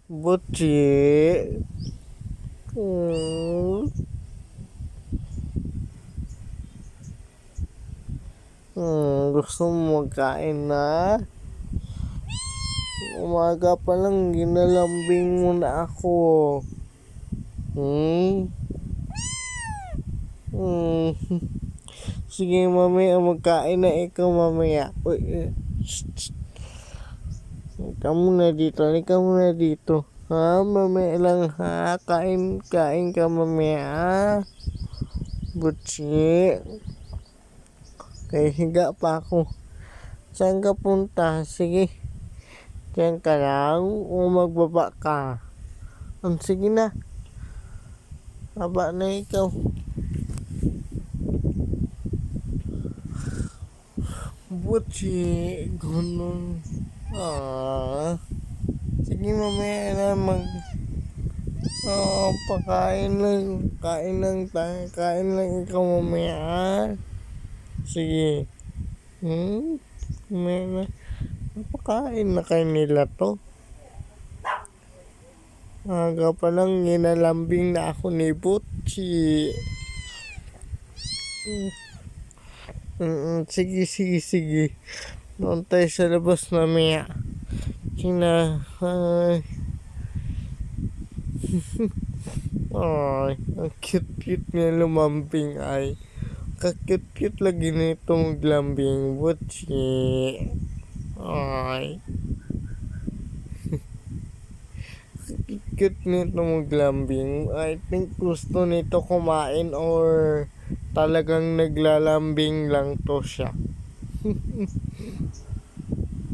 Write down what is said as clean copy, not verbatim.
Butchi. Hmm. Gusto mo magkain na? Umaga pa lang, ginalambing mo na ako. Hmm? Hmm. Sige, mamaya magkain na ikaw mamaya. Uy, ikaw muna dito, ikaw muna dito. Ha? Mamaya lang ha? Kain ka mamaya ha? Butsi. Kaya higa pa ako. Saan ka punta? Sige. Diyan ka lang o magbaba ka? Sige na. Baba na ikaw. Butsi. Ganun. Sige mamaya na pakain lang. Kain lang tayo. Kain lang ikaw mamaya ha? Sige. Mamaya na. Napakain na kayo nila to. Aga pa lang ginalambing na ako ni Butchi. Sige. Doon tayo sa labas mamaya. Ay. Ay, ang cute-cute niya lumambing ay. Kakit-cute lagi nito maglambing. Butchi. Ay. Cute nito maglambing. I think gusto nito kumain or talagang naglalambing lang to siya.